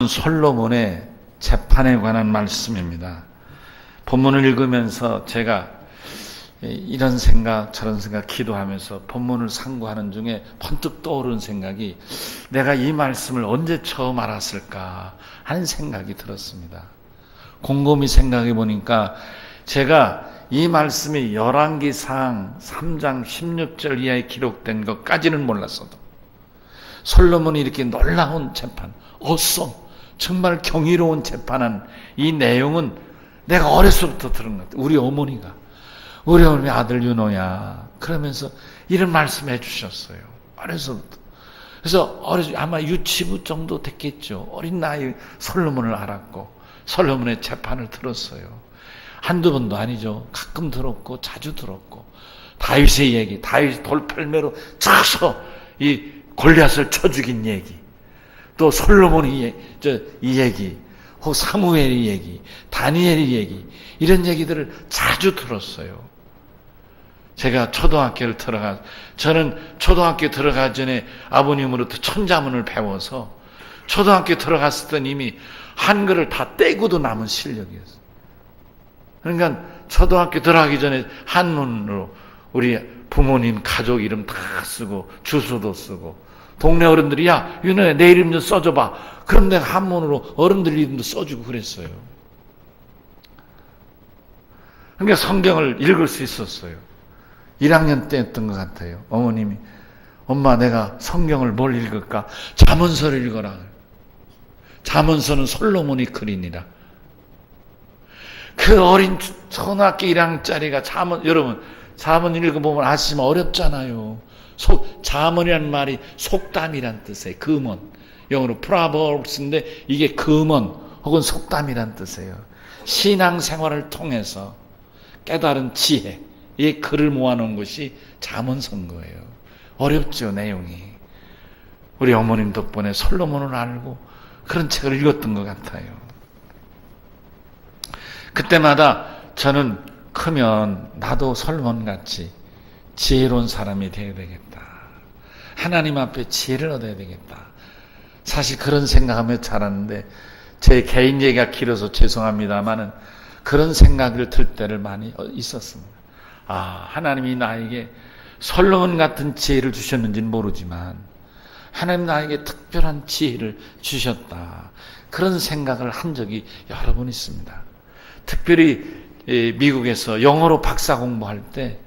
솔로몬의 재판에 관한 말씀입니다. 본문을 읽으면서 제가 이런 생각 저런 생각 기도하면서 본문을 상고하는 중에 번뜩 떠오른 생각이 내가 이 말씀을 언제 처음 알았을까 하는 생각이 들었습니다. 곰곰이 생각해 보니까 제가 이 말씀이 열왕기상 3장 16절 이하에 기록된 것까지는 몰랐어도 솔로몬이 이렇게 놀라운 재판, 정말 경이로운 재판한 이 내용은 내가 어려서부터 들은 것 같아요. 우리 어머니 아들 윤호야 그러면서 이런 말씀해 주셨어요. 어려서부터. 그래서 아마 유치부 정도 됐겠죠. 어린 나이 솔로몬을 알았고 솔로몬의 재판을 들었어요. 한두 번도 아니죠. 가끔 들었고 자주 들었고 다윗의 얘기, 다윗이 돌팔매로 쳐서 이 골리앗을 쳐 죽인 얘기, 또 솔로몬이 이 얘기, 혹 사무엘의 얘기, 다니엘의 얘기, 이런 얘기들을 자주 들었어요. 제가 저는 초등학교 들어가기 전에 아버님으로부터 천자문을 배워서 초등학교 들어갔을 때 이미 한글을 다 떼고도 남은 실력이었어요. 그러니까 초등학교 들어가기 전에 한문으로 우리 부모님 가족 이름 다 쓰고 주소도 쓰고 동네 어른들이 야 윤호야 내 이름 좀 써줘봐. 그럼 내가 한문으로 어른들 이름도 써주고 그랬어요. 그러니까 성경을 읽을 수 있었어요. 1학년 때였던 것 같아요. 어머님이 엄마 내가 성경을 뭘 읽을까? 잠언서를 읽어라. 잠언서는 솔로몬이 그리니라. 그 어린 초등학교 1학년짜리가 여러분 잠언 읽어보면 아시지만 어렵잖아요. 잠언이라는 말이 속담이란 뜻이에요. 금언. 영어로 proverbs인데 이게 금언 혹은 속담이란 뜻이에요. 신앙생활을 통해서 깨달은 지혜, 이 글을 모아놓은 것이 잠언서인 거예요. 어렵죠, 내용이. 우리 어머님 덕분에 솔로몬을 알고 그런 책을 읽었던 것 같아요. 그때마다 저는 크면 나도 솔로몬같이 지혜로운 사람이 되어야 되겠다. 하나님 앞에 지혜를 얻어야 되겠다. 사실 그런 생각하며 자랐는데 제 개인 얘기가 길어서 죄송합니다만은 그런 생각을 들 때를 많이 있었습니다. 하나님이 나에게 솔로몬 같은 지혜를 주셨는지는 모르지만 하나님 나에게 특별한 지혜를 주셨다. 그런 생각을 한 적이 여러 번 있습니다. 특별히 미국에서 영어로 박사 공부할 때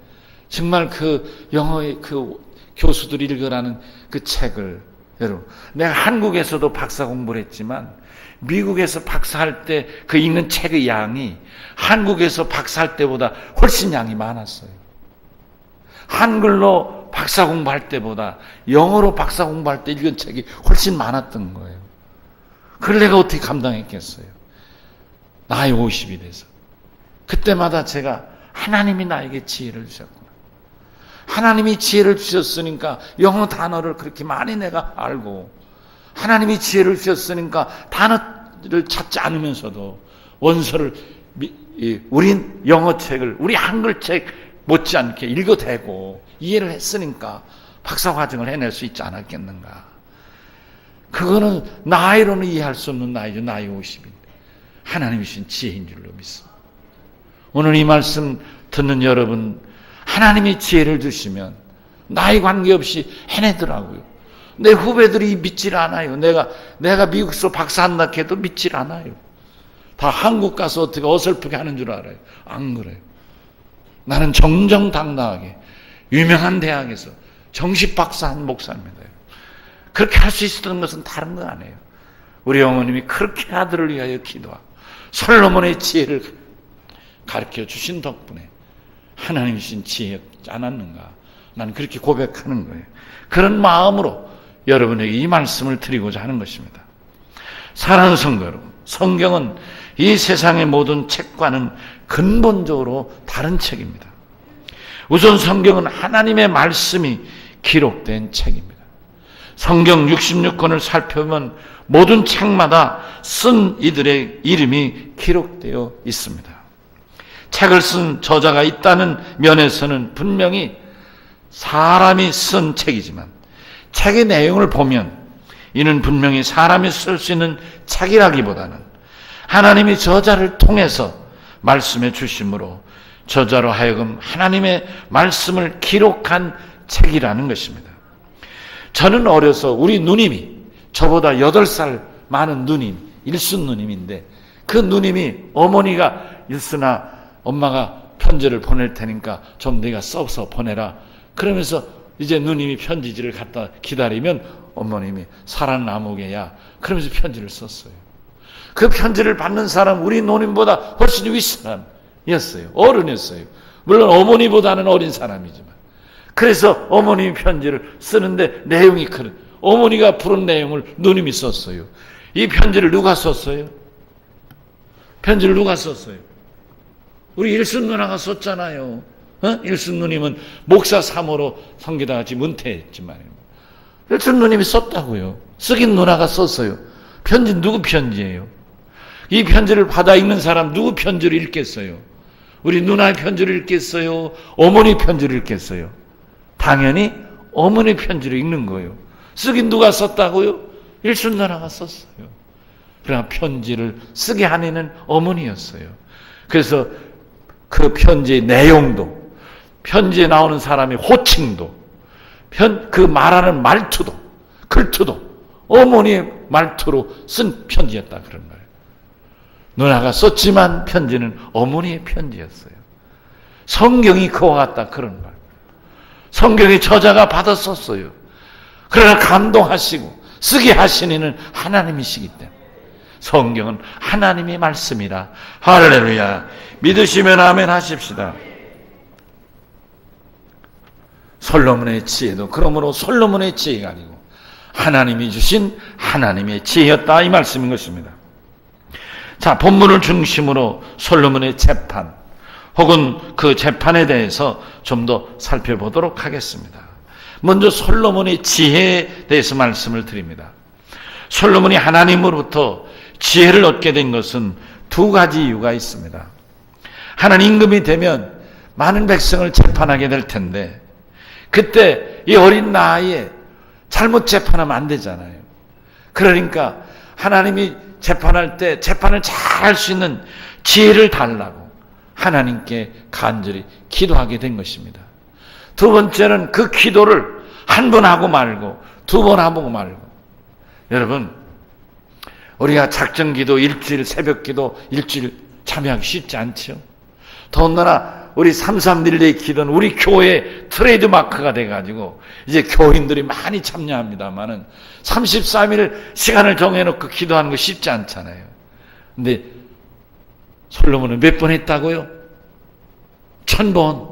정말 그 영어의 그 교수들이 읽으라는 그 책을 여러분 내가 한국에서도 박사 공부를 했지만 미국에서 박사할 때 그 읽는 책의 양이 한국에서 박사할 때보다 훨씬 양이 많았어요. 한글로 박사 공부할 때보다 영어로 박사 공부할 때 읽은 책이 훨씬 많았던 거예요. 그걸 내가 어떻게 감당했겠어요? 나이 50이 돼서. 그때마다 제가 하나님이 나에게 지혜를 주셨구나. 하나님이 지혜를 주셨으니까 영어 단어를 그렇게 많이 내가 알고 하나님이 지혜를 주셨으니까 단어를 찾지 않으면서도 원서를 우린 영어책을 우리 한글책 못지않게 읽어대고 이해를 했으니까 박사과정을 해낼 수 있지 않았겠는가. 그거는 나이로는 이해할 수 없는 나이죠. 나이 50인데 하나님이 주신 지혜인 줄로 믿습니다. 오늘 이 말씀 듣는 여러분 하나님이 지혜를 주시면 나이 관계없이 해내더라고요. 내 후배들이 믿질 않아요. 내가 미국에서 박사한다 해도 믿질 않아요. 다 한국 가서 어떻게 어설프게 하는 줄 알아요. 안 그래요. 나는 정정당당하게 유명한 대학에서 정식 박사한 목사입니다. 그렇게 할 수 있었던 것은 다른 거 아니에요. 우리 어머님이 그렇게 아들을 위하여 기도하고 솔로몬의 지혜를 가르쳐 주신 덕분에 하나님이 주신 지혜였지 않았는가. 나는 그렇게 고백하는 거예요. 그런 마음으로 여러분에게 이 말씀을 드리고자 하는 것입니다. 사랑하는 성도 여러분, 성경은 이 세상의 모든 책과는 근본적으로 다른 책입니다. 우선 성경은 하나님의 말씀이 기록된 책입니다. 성경 66권을 살펴보면 모든 책마다 쓴 이들의 이름이 기록되어 있습니다. 책을 쓴 저자가 있다는 면에서는 분명히 사람이 쓴 책이지만 책의 내용을 보면 이는 분명히 사람이 쓸 수 있는 책이라기보다는 하나님이 저자를 통해서 말씀해 주심으로 저자로 하여금 하나님의 말씀을 기록한 책이라는 것입니다. 저는 어려서 우리 누님이 저보다 8살 많은 누님, 일순 누님인데 그 누님이 어머니가 일순아 엄마가 편지를 보낼 테니까 좀 네가 써서 보내라. 그러면서 이제 누님이 편지지를 갖다 기다리면 어머님이 사랑 나무개야. 그러면서 편지를 썼어요. 그 편지를 받는 사람 우리 누님보다 훨씬 윗사람이었어요. 어른이었어요. 물론 어머니보다는 어린 사람이지만. 그래서 어머님이 편지를 쓰는데 내용이 어머니가 부른 내용을 누님이 썼어요. 이 편지를 누가 썼어요? 편지를 누가 썼어요? 우리 일순 누나가 썼잖아요. 일순 누님은 목사 3호로 섬기다 같이 문퇴했지만 일순 누님이 썼다고요. 쓰긴 누나가 썼어요. 편지 누구 편지예요? 이 편지를 받아 읽는 사람 누구 편지를 읽겠어요? 우리 누나의 편지를 읽겠어요? 어머니 편지를 읽겠어요? 당연히 어머니 편지를 읽는 거예요. 쓰긴 누가 썼다고요? 일순 누나가 썼어요. 그러나 편지를 쓰게 한 이는 어머니였어요. 그래서 그 편지의 내용도, 편지에 나오는 사람의 호칭도, 그 말하는 말투도, 글투도 어머니의 말투로 쓴 편지였다 그런 거예요. 누나가 썼지만 편지는 어머니의 편지였어요. 성경이 그와 같다 그런 말. 성경의 저자가 받아 썼어요. 그러나 감동하시고 쓰게 하신 이는 하나님이시기 때문에 성경은 하나님의 말씀이라. 할렐루야. 믿으시면 아멘 하십시다. 솔로몬의 지혜도 그러므로 솔로몬의 지혜가 아니고 하나님이 주신 하나님의 지혜였다 이 말씀인 것입니다. 자, 본문을 중심으로 솔로몬의 재판 혹은 그 재판에 대해서 좀 더 살펴보도록 하겠습니다. 먼저 솔로몬의 지혜에 대해서 말씀을 드립니다. 솔로몬이 하나님으로부터 지혜를 얻게 된 것은 2가지 이유가 있습니다. 하나님 임금이 되면 많은 백성을 재판하게 될 텐데 그때 이 어린 나이에 잘못 재판하면 안 되잖아요. 그러니까 하나님이 재판할 때 재판을 잘 할 수 있는 지혜를 달라고 하나님께 간절히 기도하게 된 것입니다. 두 번째는 그 기도를 한 번 하고 말고 2번 하고 말고. 여러분, 우리가 작정기도 일주일, 새벽기도 일주일 참여하기 쉽지 않죠. 더군다나 우리 331대 기도는 우리 교회의 트레이드마크가 돼가지고 이제 교인들이 많이 참여합니다만은 33일 시간을 정해놓고 기도하는 거 쉽지 않잖아요. 근데 솔로몬은 몇 번 했다고요? 1000번.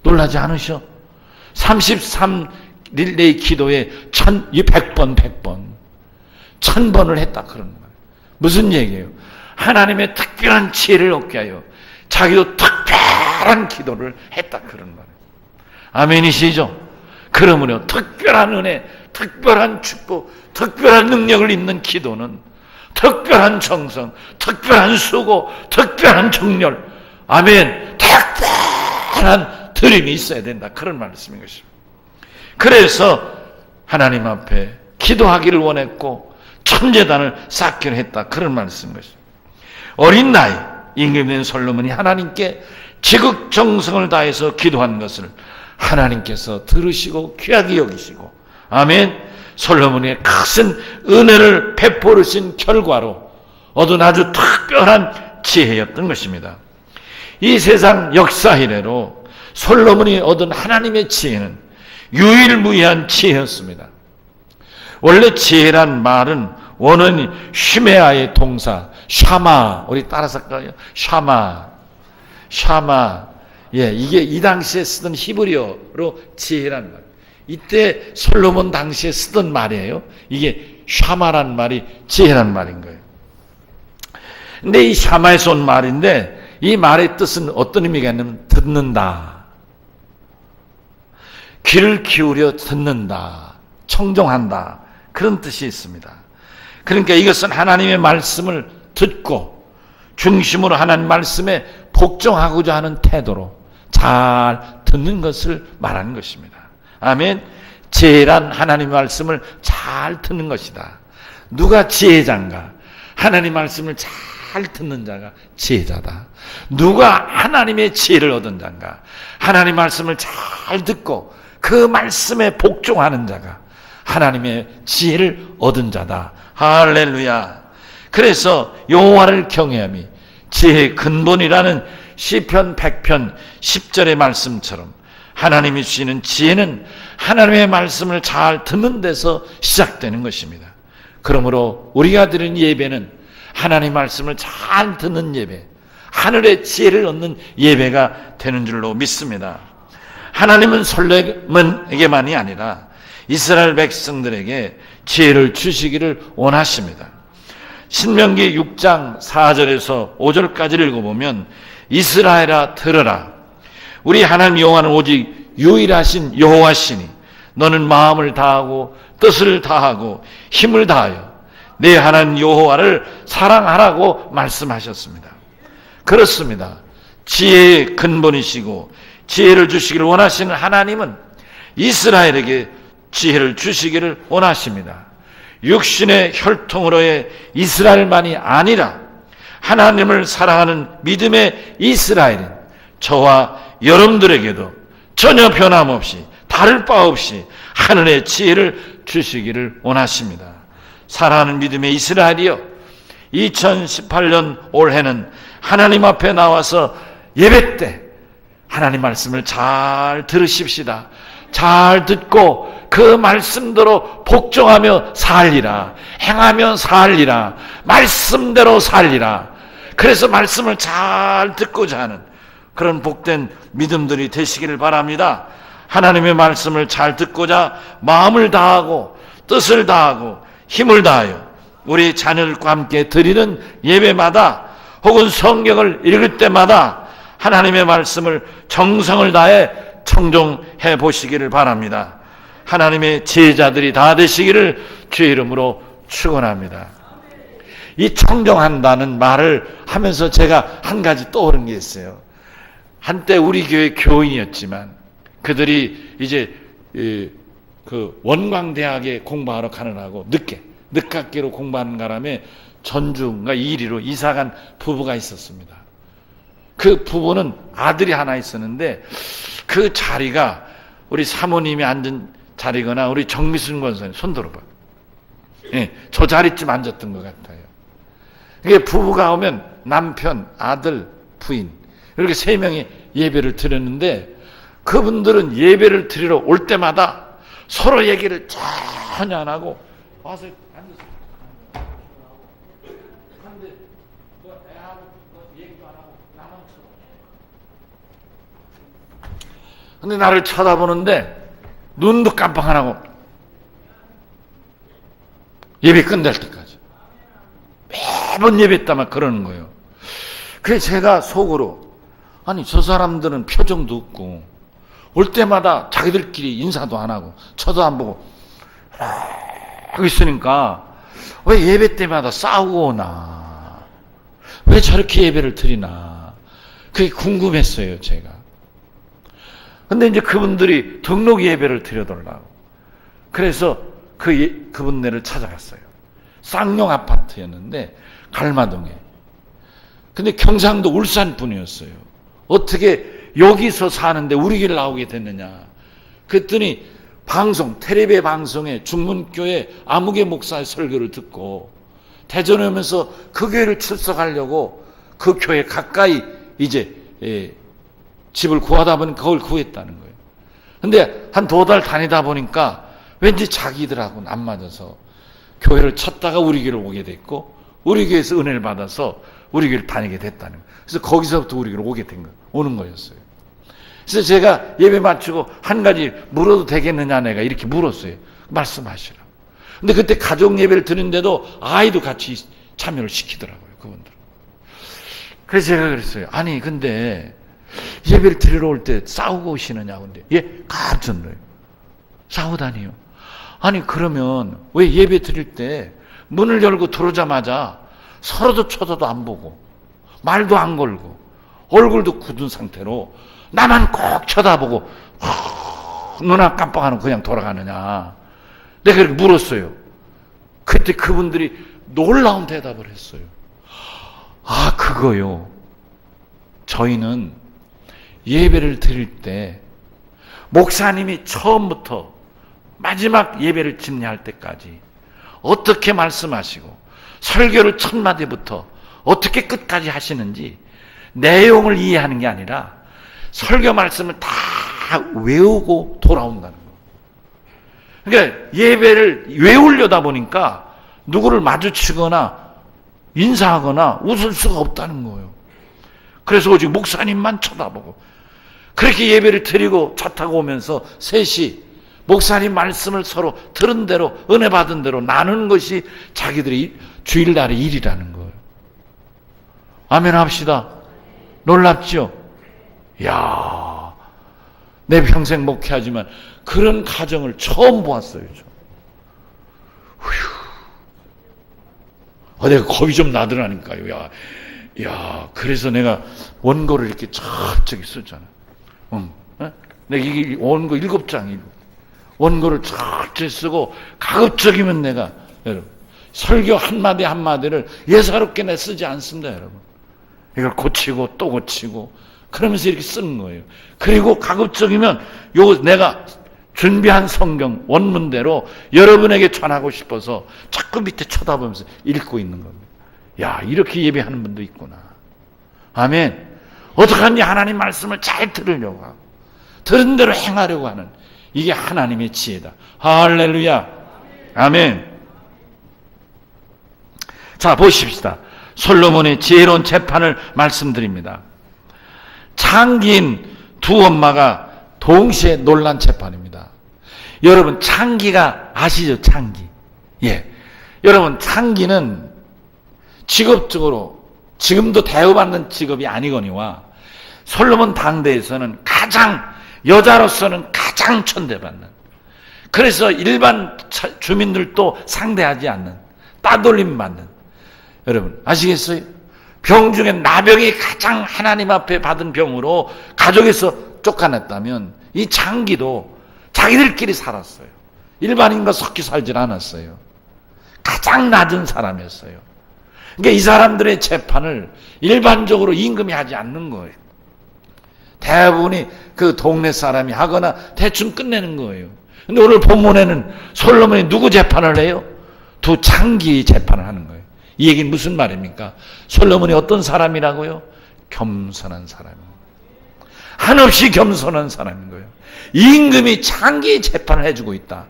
놀라지 않으셔? 33릴레이 기도에 100번 1000번을 했다 그런 말이에요. 무슨 얘기예요? 하나님의 특별한 지혜를 얻게 하여 자기도 특별한 기도를 했다 그런 말이에요. 아멘이시죠? 그러므로 특별한 은혜, 특별한 축복, 특별한 능력을 입는 기도는 특별한 정성, 특별한 수고, 특별한 정열, 아멘, 특별한 드림이 있어야 된다 그런 말씀인 것입니다. 그래서 하나님 앞에 기도하기를 원했고 천제단을 쌓기로 했다 그런 말씀인 것입니다. 어린 나이 임금이 된 솔로몬이 하나님께 지극정성을 다해서 기도한 것을 하나님께서 들으시고 귀하게 여기시고 아멘. 솔로몬의 큰 은혜를 베푸신 결과로 얻은 아주 특별한 지혜였던 것입니다. 이 세상 역사 이래로 솔로몬이 얻은 하나님의 지혜는 유일무이한 지혜였습니다. 원래 지혜란 말은 원어는 슈메아의 동사 샤마, 우리 따라서 할까요? 샤마. 예, 이게 이 당시에 쓰던 히브리어로 지혜란 말. 이때 솔로몬 당시에 쓰던 말이에요. 이게 샤마란 말이 지혜란 말인 거예요. 근데 이 샤마에서 온 말인데 이 말의 뜻은 어떤 의미가 있냐면 듣는다. 귀를 기울여 듣는다. 청종한다. 그런 뜻이 있습니다. 그러니까 이것은 하나님의 말씀을 듣고 중심으로 하나님 말씀에 복종하고자 하는 태도로 잘 듣는 것을 말하는 것입니다. 아멘. 지혜란 하나님의 말씀을 잘 듣는 것이다. 누가 지혜자인가? 하나님 말씀을 잘 듣는 자가 지혜자다. 누가 하나님의 지혜를 얻은 자인가? 하나님 말씀을 잘 듣고 그 말씀에 복종하는 자가 하나님의 지혜를 얻은 자다. 할렐루야. 그래서 여호와를 경외함이 지혜의 근본이라는 시편 100편 10절의 말씀처럼 하나님이 주시는 지혜는 하나님의 말씀을 잘 듣는 데서 시작되는 것입니다. 그러므로 우리가 드리는 예배는 하나님 말씀을 잘 듣는 예배, 하늘의 지혜를 얻는 예배가 되는 줄로 믿습니다. 하나님은 솔로몬에게만이 아니라 이스라엘 백성들에게 지혜를 주시기를 원하십니다. 신명기 6장 4절에서 5절까지를 읽어보면 이스라엘아 들으라. 우리 하나님 여호와는 오직 유일하신 여호와시니 너는 마음을 다하고 뜻을 다하고 힘을 다하여 내 하나님 여호와를 사랑하라고 말씀하셨습니다. 그렇습니다. 지혜의 근본이시고 지혜를 주시기를 원하시는 하나님은 이스라엘에게 지혜를 주시기를 원하십니다. 육신의 혈통으로의 이스라엘만이 아니라 하나님을 사랑하는 믿음의 이스라엘인 저와 여러분들에게도 전혀 변함없이 다를 바 없이 하늘의 지혜를 주시기를 원하십니다. 사랑하는 믿음의 이스라엘이여, 2018년 올해는 하나님 앞에 나와서 예배 때 하나님 말씀을 잘 들으십시다. 잘 듣고 그 말씀대로 복종하며 살리라. 행하며 살리라. 말씀대로 살리라. 그래서 말씀을 잘 듣고자 하는 그런 복된 믿음들이 되시기를 바랍니다. 하나님의 말씀을 잘 듣고자 마음을 다하고 뜻을 다하고 힘을 다하여 우리 자녀들과 함께 드리는 예배마다 혹은 성경을 읽을 때마다 하나님의 말씀을 정성을 다해 청종해 보시기를 바랍니다. 하나님의 제자들이 다 되시기를 주의 이름으로 축원합니다. 이 청정한다는 말을 하면서 제가 한 가지 떠오른 게 있어요. 한때 우리 교회 교인이었지만 그들이 이제 그 원광대학에 공부하러 가느라고 늦깎이로 공부하는 바람에 전주인가 이리로 이사간 부부가 있었습니다. 그 부부는 아들이 하나 있었는데 그 자리가 우리 사모님이 앉은 자리거나 우리 정미순 권사님 손 들어봐. 예, 저 자리쯤 앉았던 것 같아요. 이게 부부가 오면 남편, 아들, 부인 이렇게 세 명이 예배를 드렸는데 그분들은 예배를 드리러 올 때마다 서로 얘기를 전혀 안 하고 와서 앉았어요. 근데 뭐 애하고 얘기도 안 하고 나만 쳐다보고. 근데 나를 쳐다보는데 눈도 깜빡 안 하고 예배 끝날 때까지 매번 예배 때만 그러는 거예요. 그래서 제가 속으로 아니 저 사람들은 표정도 없고 올 때마다 자기들끼리 인사도 안 하고 쳐도 안 보고 하고 있으니까 왜 예배 때마다 싸우고 오나, 왜 저렇게 예배를 드리나 그게 궁금했어요 제가. 근데 이제 그분들이 등록 예배를 드려달라고 그래서 그분네를 찾아갔어요. 쌍용 아파트였는데 갈마동에. 근데 경상도 울산 분이었어요. 어떻게 여기서 사는데 우리 길 나오게 됐느냐. 그랬더니 텔레비에 방송에 중문교회 아무개 목사의 설교를 듣고 대전에 오면서 그 교회를 출석하려고 그 교회 가까이 이제 집을 구하다 보니까 그걸 구했다는 거예요. 근데 한 2달 다니다 보니까 왠지 자기들하고는 안 맞아서 교회를 찾다가 우리 교회를 오게 됐고 우리 교회에서 은혜를 받아서 우리 교회를 다니게 됐다는 거예요. 그래서 거기서부터 우리 교회를 오는 거였어요. 그래서 제가 예배 마치고 한 가지 물어도 되겠느냐 내가 이렇게 물었어요. 말씀하시라고. 근데 그때 가족 예배를 드는데도 아이도 같이 참여를 시키더라고요. 그분들. 그래서 제가 그랬어요. 아니 근데 예배를 드리러 올 때 싸우고 오시느냐고. 근데 깜짝 놀라요. 싸우다니요. 아니 그러면 왜 예배 드릴 때 문을 열고 들어오자마자 서로도 쳐다도 안 보고 말도 안 걸고 얼굴도 굳은 상태로 나만 꼭 쳐다보고 눈 깜빡하고 그냥 돌아가느냐. 내가 그렇게 물었어요. 그때 그분들이 놀라운 대답을 했어요. 아, 그거요. 저희는 예배를 드릴 때 목사님이 처음부터 마지막 예배를 집례할 때까지 어떻게 말씀하시고 설교를 첫 마디부터 어떻게 끝까지 하시는지 내용을 이해하는 게 아니라 설교 말씀을 다 외우고 돌아온다는 거예요. 그러니까 예배를 외우려다 보니까 누구를 마주치거나 인사하거나 웃을 수가 없다는 거예요. 그래서 오직 목사님만 쳐다보고 그렇게 예배를 드리고 차 타고 오면서 셋이 목사님 말씀을 서로 들은 대로 은혜 받은 대로 나누는 것이 자기들이 주일날의 일이라는 거예요. 아멘 합시다. 놀랍죠? 이야, 내 평생 목회하지만 그런 가정을 처음 보았어요. 내가 겁이 좀 나더라니까요. 야, 그래서 내가 원고를 이렇게 저기 썼잖아. 내가 이게 원고 7장, 원고를 저기 쓰고 가급적이면 내가, 여러분, 설교 한마디 한마디를 예사롭게 내 쓰지 않습니다, 여러분. 이걸 고치고 또 고치고 그러면서 이렇게 쓰는 거예요. 그리고 가급적이면 내가 준비한 성경 원문대로 여러분에게 전하고 싶어서 자꾸 밑에 쳐다보면서 읽고 있는 겁니다. 야, 이렇게 예배하는 분도 있구나. 아멘. 어떻게 하니 하나님 말씀을 잘 들으려고 하고 들은 대로 행하려고 하는 이게 하나님의 지혜다. 할렐루야. 아멘. 자, 보십시다. 솔로몬의 지혜로운 재판을 말씀드립니다. 창기인 두 엄마가 동시에 놀란 재판입니다. 여러분, 창기가 아시죠? 창기. 예. 여러분, 창기는 직업적으로 지금도 대우받는 직업이 아니거니와 솔로몬 당대에서는 여자로서는 가장 천대받는, 그래서 일반 주민들도 상대하지 않는, 따돌림 받는, 여러분 아시겠어요? 병 중에 나병이 가장 하나님 앞에 받은 병으로 가족에서 쫓아냈다면 이 창기도 자기들끼리 살았어요. 일반인과 섞여 살질 않았어요. 가장 낮은 사람이었어요. 그러니까 이 사람들의 재판을 일반적으로 임금이 하지 않는 거예요. 대부분이 그 동네 사람이 하거나 대충 끝내는 거예요. 근데 오늘 본문에는 솔로몬이 누구 재판을 해요? 두 창기 재판을 하는 거예요. 이 얘기는 무슨 말입니까? 솔로몬이 어떤 사람이라고요? 겸손한 사람이에요. 한없이 겸손한 사람인 거예요. 임금이 창기 재판을 해주고 있다.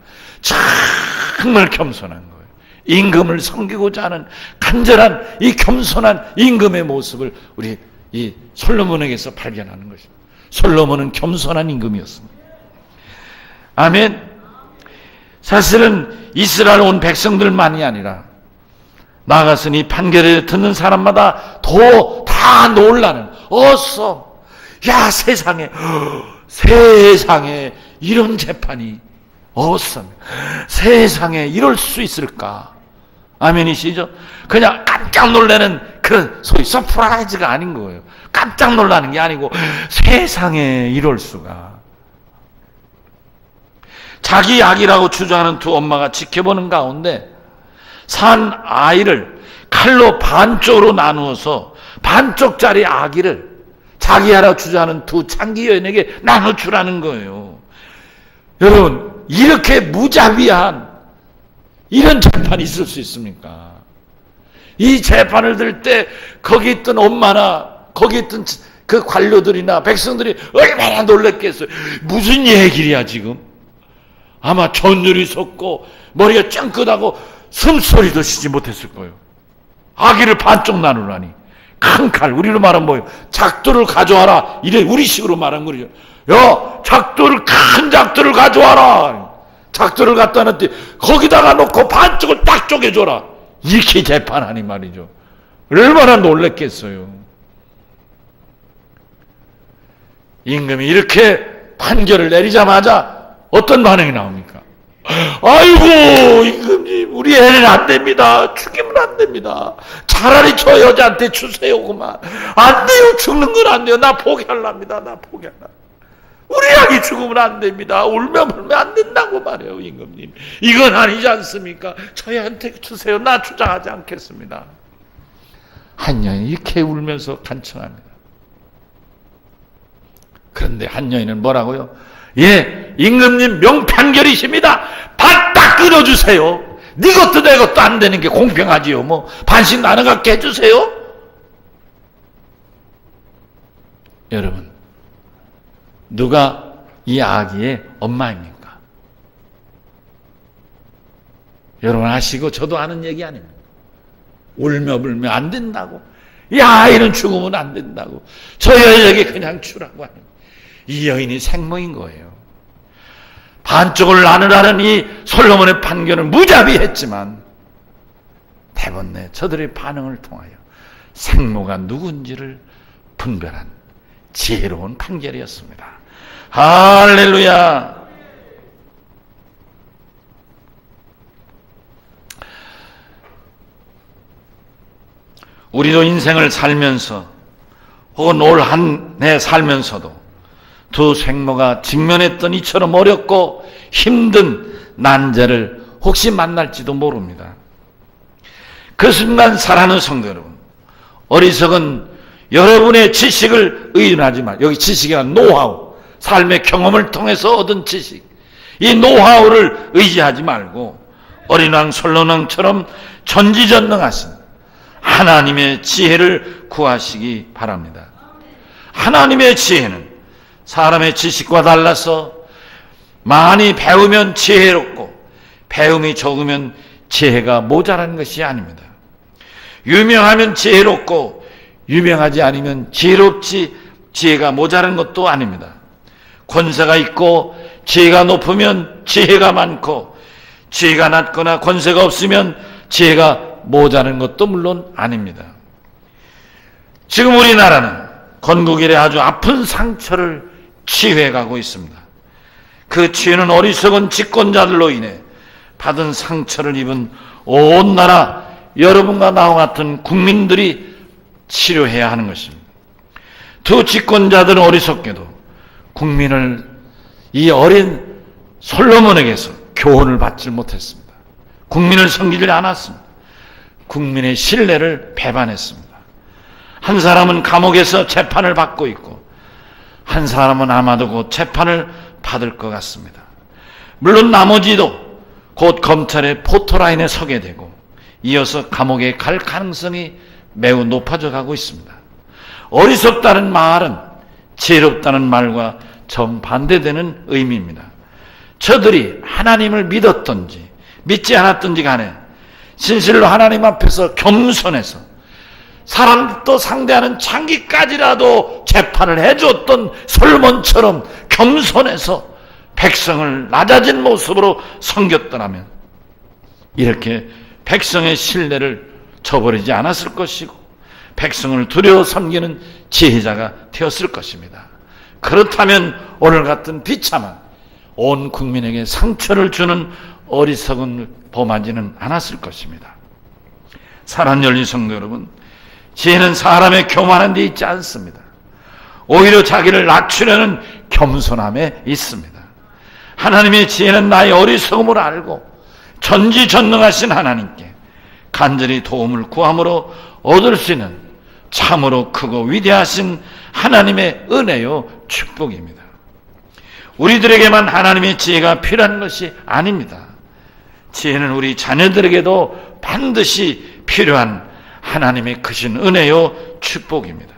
정말 겸손한 거예요. 임금을 섬기고자 하는 간절한 이 겸손한 임금의 모습을 우리 이 솔로몬에게서 발견하는 것입니다. 솔로몬은 겸손한 임금이었습니다. 아멘. 사실은 이스라엘 온 백성들만이 아니라 나아가서는 이 판결을 듣는 사람마다 다 놀라는, 야, 세상에 이런 재판이 세상에 이럴 수 있을까? 아멘이시죠? 그냥 깜짝 놀라는 그런 소위 서프라이즈가 아닌 거예요. 깜짝 놀라는 게 아니고 세상에 이럴 수가. 자기 아기라고 주장하는 두 엄마가 지켜보는 가운데 산 아이를 칼로 반쪽으로 나누어서 반쪽짜리 아기를 자기 아라고 주장하는 두 창기 여인에게 나눠주라는 거예요. 여러분, 이렇게 무자비한 이런 재판이 있을 수 있습니까? 이 재판을 들 때 거기 있던 엄마나 거기 있던 그 관료들이나 백성들이 얼마나 놀랐겠어요. 무슨 얘기야 지금? 아마 전율이 솟고 머리가 쫑긋하고 숨소리도 쉬지 못했을 거예요. 아기를 반쪽 나누라니. 큰 칼, 우리로 말하면 뭐예요? 작두를 가져와라. 이래 우리식으로 말한 거죠. 야, 큰 작두를 가져와라. 작두를 갖다 놨더니 거기다가 놓고 반쪽을 딱 쪼개줘라. 이렇게 재판하니 말이죠. 얼마나 놀랬겠어요. 임금이 이렇게 판결을 내리자마자 어떤 반응이 나옵니까? 아이고, 임금님, 우리 애는 안 됩니다. 죽이면 안 됩니다. 차라리 저 여자한테 주세요, 그만. 안 돼요, 죽는 건 안 돼요. 나 포기하랍니다. 우리 아기 죽으면 안 됩니다. 울며 불면 안 된다고 말해요, 임금님. 이건 아니지 않습니까? 저희한테 주세요. 나 주장하지 않겠습니다. 한 여인이 이렇게 울면서 간청합니다. 그런데 한 여인은 뭐라고요? 예, 임금님 명판결이십니다. 밭 딱 끊어주세요. 네 것도 내 것도 안 되는 게 공평하지요. 뭐 반씩 나눠갖게 해주세요. 여러분, 누가 이 아기의 엄마입니까? 여러분 아시고 저도 아는 얘기 아닙니까? 울며 불며 안 된다고. 이 아이는 죽으면 안 된다고. 저 여인에게 그냥 주라고 하는. 이 여인이 생모인 거예요. 반쪽을 나누라는 이 솔로몬의 판결을 무자비했지만 대번내 저들의 반응을 통하여 생모가 누군지를 분별한 지혜로운 판결이었습니다. 할렐루야. 우리도 인생을 살면서 혹은 올 한 해 살면서도 두 생모가 직면했던 이처럼 어렵고 힘든 난제를 혹시 만날지도 모릅니다. 그 순간 사랑하는 성도 여러분, 어리석은 여러분의 지식을 의존하지 마. 여기 지식이란 노하우, 삶의 경험을 통해서 얻은 지식, 이 노하우를 의지하지 말고 어린 왕 솔로몬처럼 전지전능하신 하나님의 지혜를 구하시기 바랍니다. 하나님의 지혜는 사람의 지식과 달라서 많이 배우면 지혜롭고 배움이 적으면 지혜가 모자라는 것이 아닙니다. 유명하면 지혜롭고 유명하지 않으면 지혜롭지 지혜가 모자란 것도 아닙니다. 권세가 있고 지혜가 높으면 지혜가 많고 지혜가 낮거나 권세가 없으면 지혜가 모자란 것도 물론 아닙니다. 지금 우리나라는 건국 이래 아주 아픈 상처를 치유해가고 있습니다. 그 치유는 어리석은 집권자들로 인해 받은 상처를 입은 온 나라 여러분과 나와 같은 국민들이 치료해야 하는 것입니다. 두 집권자들은 어리석게도 국민을 이 어린 솔로몬에게서 교훈을 받지 못했습니다. 국민을 섬기지 않았습니다. 국민의 신뢰를 배반했습니다. 한 사람은 감옥에서 재판을 받고 있고 한 사람은 아마도 곧 재판을 받을 것 같습니다. 물론 나머지도 곧 검찰의 포토라인에 서게 되고 이어서 감옥에 갈 가능성이 매우 높아져 가고 있습니다. 어리석다는 말은 지혜롭다는 말과 정반대되는 의미입니다. 저들이 하나님을 믿었던지 믿지 않았던지 간에 진실로 하나님 앞에서 겸손해서 사람도 상대하는 창기까지라도 재판을 해줬던 솔로몬처럼 겸손해서 백성을 낮아진 모습으로 섬겼더라면 이렇게 백성의 신뢰를 저버리지 않았을 것이고 백성을 두려워 섬기는 지혜자가 되었을 것입니다. 그렇다면 오늘 같은 비참한 온 국민에게 상처를 주는 어리석은 범하지는 않았을 것입니다. 사랑하는 열린 성도 여러분, 지혜는 사람의 교만한 데 있지 않습니다. 오히려 자기를 낮추려는 겸손함에 있습니다. 하나님의 지혜는 나의 어리석음을 알고 전지전능하신 하나님께 간절히 도움을 구함으로 얻을 수 있는 참으로 크고 위대하신 하나님의 은혜요 축복입니다. 우리들에게만 하나님의 지혜가 필요한 것이 아닙니다. 지혜는 우리 자녀들에게도 반드시 필요한 하나님의 크신 은혜요 축복입니다.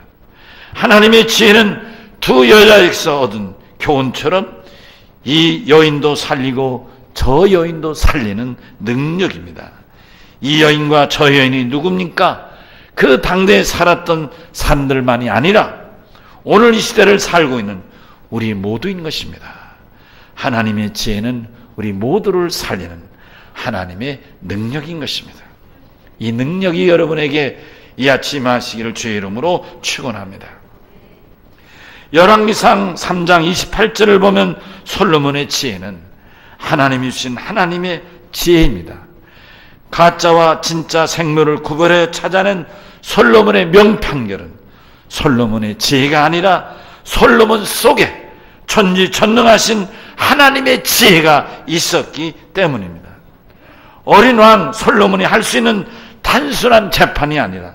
하나님의 지혜는 두 여자에게서 얻은 교훈처럼 이 여인도 살리고 저 여인도 살리는 능력입니다. 이 여인과 저 여인이 누굽니까? 그 당대에 살았던 사람들만이 아니라 오늘 이 시대를 살고 있는 우리 모두인 것입니다. 하나님의 지혜는 우리 모두를 살리는 하나님의 능력인 것입니다. 이 능력이 여러분에게 이 아침 하시기를 주의 이름으로 축원합니다. 열왕기상 3장 28절을 보면 솔로몬의 지혜는 하나님이 주신 하나님의 지혜입니다. 가짜와 진짜 생물을 구별해 찾아낸 솔로몬의 명판결은 솔로몬의 지혜가 아니라 솔로몬 속에 천지전능하신 하나님의 지혜가 있었기 때문입니다. 어린 왕 솔로몬이 할 수 있는 단순한 재판이 아니라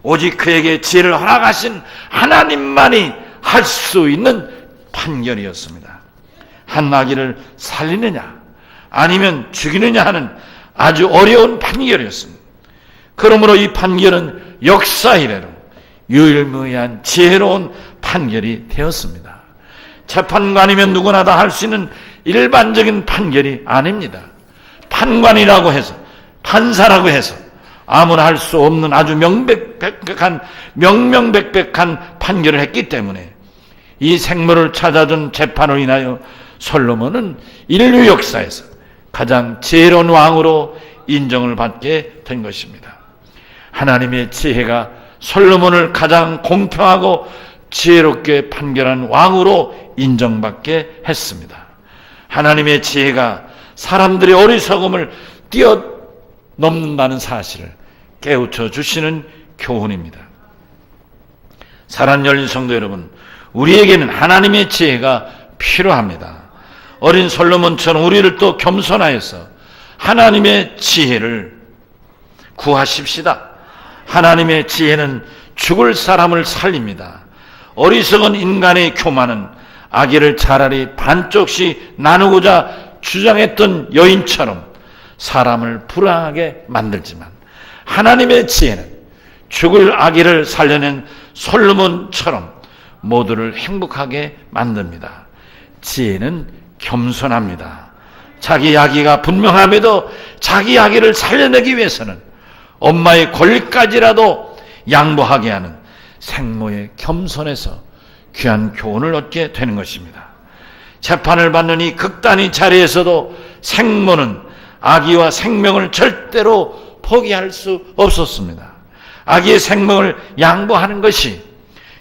오직 그에게 지혜를 허락하신 하나님만이 할 수 있는 판결이었습니다. 한 아기를 살리느냐 아니면 죽이느냐 하는 아주 어려운 판결이었습니다. 그러므로 이 판결은 역사 이래로 유일무이한 지혜로운 판결이 되었습니다. 재판관이면 누구나 다 할 수 있는 일반적인 판결이 아닙니다. 판관이라고 해서, 판사라고 해서 아무나 할 수 없는 아주 명명백백한 판결을 했기 때문에 이 생물을 찾아준 재판으로 인하여 솔로몬은 인류 역사에서 가장 지혜로운 왕으로 인정을 받게 된 것입니다. 하나님의 지혜가 솔로몬을 가장 공평하고 지혜롭게 판결한 왕으로 인정받게 했습니다. 하나님의 지혜가 사람들의 어리석음을 뛰어넘는다는 사실을 깨우쳐 주시는 교훈입니다. 사랑 열린 성도 여러분, 우리에게는 하나님의 지혜가 필요합니다. 어린 솔로몬처럼 우리를 또 겸손하여서 하나님의 지혜를 구하십시다. 하나님의 지혜는 죽을 사람을 살립니다. 어리석은 인간의 교만은 아기를 차라리 반쪽씩 나누고자 주장했던 여인처럼 사람을 불안하게 만들지만 하나님의 지혜는 죽을 아기를 살려낸 솔로몬처럼 모두를 행복하게 만듭니다. 지혜는 겸손합니다. 자기 아기가 분명함에도 자기 아기를 살려내기 위해서는 엄마의 권리까지라도 양보하게 하는 생모의 겸손에서 귀한 교훈을 얻게 되는 것입니다. 재판을 받는 이 극단의 자리에서도 생모는 아기와 생명을 절대로 포기할 수 없었습니다. 아기의 생명을 양보하는 것이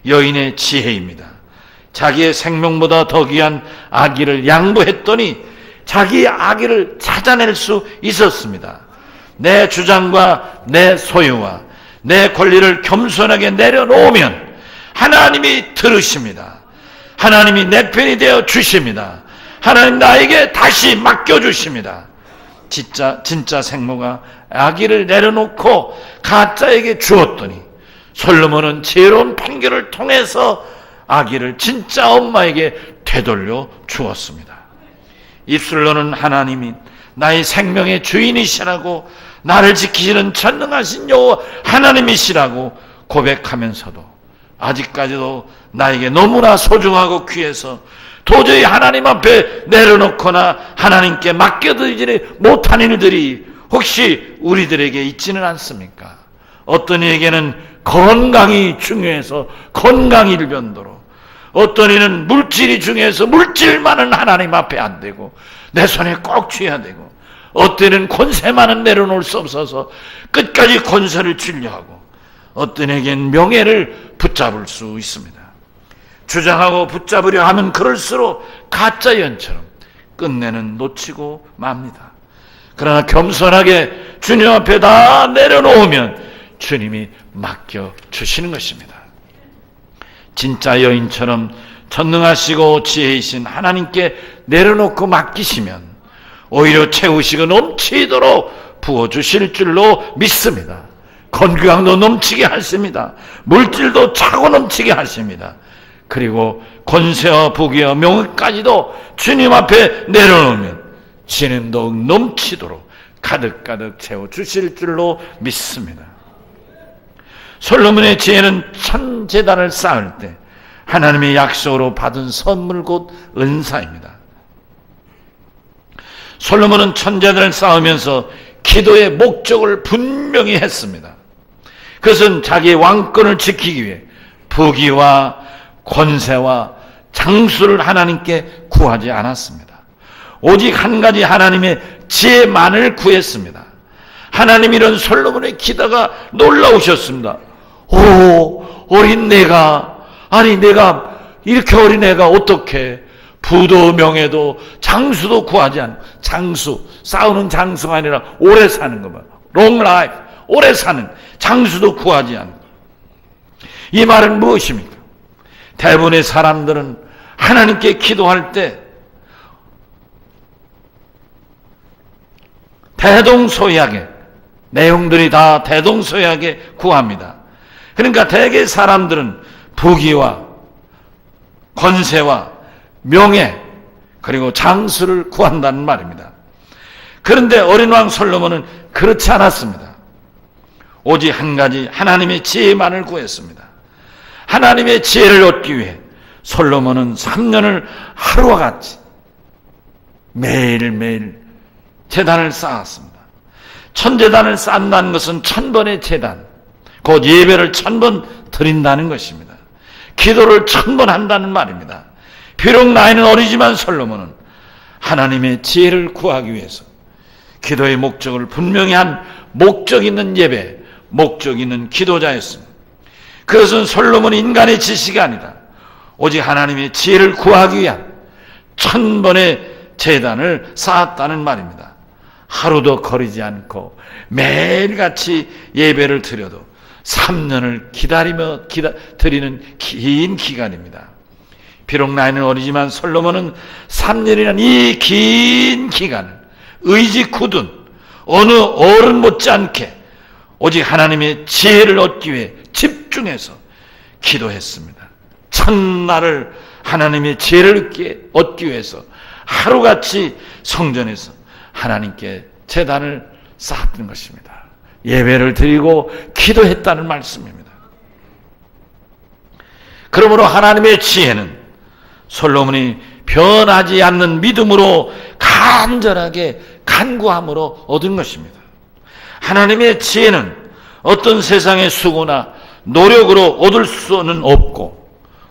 여인의 지혜입니다. 자기의 생명보다 더 귀한 아기를 양보했더니 자기의 아기를 찾아낼 수 있었습니다. 내 주장과 내 소유와 내 권리를 겸손하게 내려놓으면 하나님이 들으십니다. 하나님이 내 편이 되어 주십니다. 하나님 나에게 다시 맡겨주십니다. 진짜 생모가 아기를 내려놓고 가짜에게 주었더니 솔로몬은 지혜로운 판결을 통해서 아기를 진짜 엄마에게 되돌려 주었습니다. 입술로는 하나님이 나의 생명의 주인이시라고 나를 지키시는 전능하신 여호와 하나님이시라고 고백하면서도 아직까지도 나에게 너무나 소중하고 귀해서 도저히 하나님 앞에 내려놓거나 하나님께 맡겨드리지 못한 일들이 혹시 우리들에게 있지는 않습니까? 어떤 이에게는 건강이 중요해서 건강 일변도로, 어떤 이는 물질이 중요해서 물질만은 하나님 앞에 안 되고 내 손에 꼭 쥐어야 되고, 어떤 이는 권세만은 내려놓을 수 없어서 끝까지 권세를 주려 하고, 어떤 이에겐 명예를 붙잡을 수 있습니다. 주장하고 붙잡으려 하면 그럴수록 가짜 연처럼 끝내는 놓치고 맙니다. 그러나 겸손하게 주님 앞에 다 내려놓으면 주님이 맡겨주시는 것입니다. 진짜 여인처럼 전능하시고 지혜이신 하나님께 내려놓고 맡기시면 오히려 채우시고 넘치도록 부어주실 줄로 믿습니다. 건강도 넘치게 하십니다. 물질도 차고 넘치게 하십니다. 그리고 권세와 부귀와 명예까지도 주님 앞에 내려놓으면 지는 더욱 넘치도록 가득가득 채워주실 줄로 믿습니다. 솔로몬의 지혜는 천제단을 쌓을 때 하나님의 약속으로 받은 선물 곧 은사입니다. 솔로몬은 천제단을 쌓으면서 기도의 목적을 분명히 했습니다. 그것은 자기의 왕권을 지키기 위해 부귀와 권세와 장수를 하나님께 구하지 않았습니다. 오직 한 가지 하나님의 지혜만을 구했습니다. 하나님 이런 솔로몬의 기도가 놀라우셨습니다. 오, 어린 내가, 아니 내가 이렇게 어린 애가 어떻게 부도 명예도 장수도 구하지 않고, 장수, 싸우는 장수가 아니라 오래 사는 것만, long life, 오래 사는 장수도 구하지 않고. 이 말은 무엇입니까? 대부분의 사람들은 하나님께 기도할 때 대동소이하게, 내용들이 다 대동소이하게 구합니다. 그러니까 대개 사람들은 부귀와 권세와 명예 그리고 장수를 구한다는 말입니다. 그런데 어린 왕 솔로몬은 그렇지 않았습니다. 오직 한 가지 하나님의 지혜만을 구했습니다. 하나님의 지혜를 얻기 위해 솔로몬은 3년을 하루와 같이 매일매일 제단을 쌓았습니다. 천제단을 쌓는다는 것은 1000번의 제단, 곧 예배를 1000번 드린다는 것입니다. 기도를 1000번 한다는 말입니다. 비록 나이는 어리지만 솔로몬은 하나님의 지혜를 구하기 위해서 기도의 목적을 분명히 한 목적 있는 예배, 목적 있는 기도자였습니다. 그것은 솔로몬이 인간의 지식이 아니라 오직 하나님의 지혜를 구하기 위한 1000번의 제단을 쌓았다는 말입니다. 하루도 거리지 않고 매일같이 예배를 드려도 3년을 기다리며 드리는 긴 기간입니다. 비록 나이는 어리지만 솔로몬은 3년이라는 이 긴 기간을 의지 굳은 어느 어른 못지않게 오직 하나님의 지혜를 얻기 위해 집중해서 기도했습니다. 첫날을 하나님의 지혜를 얻기 위해서 하루같이 성전에서 하나님께 제단을 쌓았던 것입니다. 예배를 드리고 기도했다는 말씀입니다. 그러므로 하나님의 지혜는 솔로몬이 변하지 않는 믿음으로 간절하게 간구함으로 얻은 것입니다. 하나님의 지혜는 어떤 세상의 수고나 노력으로 얻을 수는 없고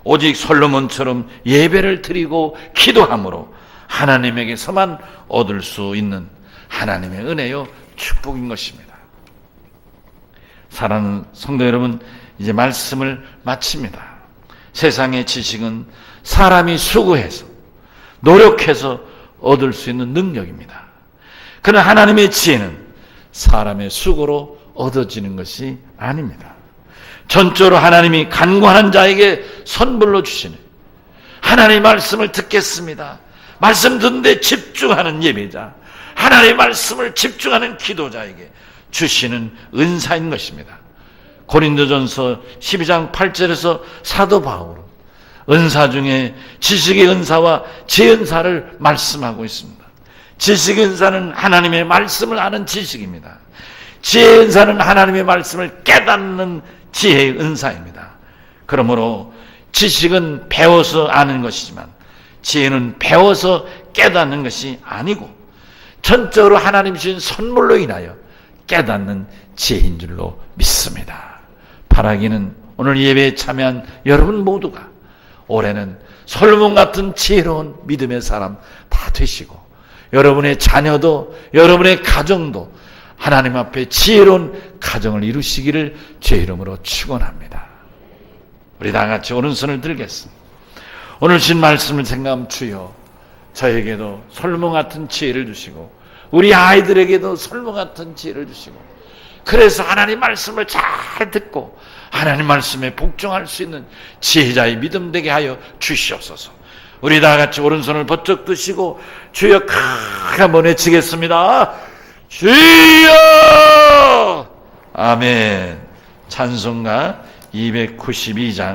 오직 솔로몬처럼 예배를 드리고 기도함으로 하나님에게서만 얻을 수 있는 하나님의 은혜요 축복인 것입니다. 사랑하는 성도 여러분, 이제 말씀을 마칩니다. 세상의 지식은 사람이 수고해서 노력해서 얻을 수 있는 능력입니다. 그러나 하나님의 지혜는 사람의 수고로 얻어지는 것이 아닙니다. 전적으로 하나님이 간구하는 자에게 선물로 주시는, 하나님의 말씀을 듣겠습니다, 말씀 듣는데 집중하는 예배자, 하나님의 말씀을 집중하는 기도자에게 주시는 은사인 것입니다. 고린도전서 12장 8절에서 사도 바울은 은사 중에 지식의 은사와 지혜 은사를 말씀하고 있습니다. 지식의 은사는 하나님의 말씀을 아는 지식입니다. 지혜의 은사는 하나님의 말씀을 깨닫는 지혜의 은사입니다. 그러므로 지식은 배워서 아는 것이지만 지혜는 배워서 깨닫는 것이 아니고 전적으로 하나님 주신 선물로 인하여 깨닫는 지혜인 줄로 믿습니다. 바라기는 오늘 예배에 참여한 여러분 모두가 올해는 솔로몬 같은 지혜로운 믿음의 사람 다 되시고 여러분의 자녀도 여러분의 가정도 하나님 앞에 지혜로운 가정을 이루시기를 주의 이름으로 축원합니다. 우리 다 같이 오른손을 들겠습니다. 오늘 주신 말씀을 생각하면 주여 저에게도 솔로몬 같은 지혜를 주시고 우리 아이들에게도 솔로몬 같은 지혜를 주시고 그래서 하나님 말씀을 잘 듣고 하나님 말씀에 복종할 수 있는 지혜자의 믿음 되게 하여 주시옵소서. 우리 다 같이 오른손을 번쩍 드시고 주여 크게 한번 외치겠습니다. 주여! 아멘. 찬송가 292장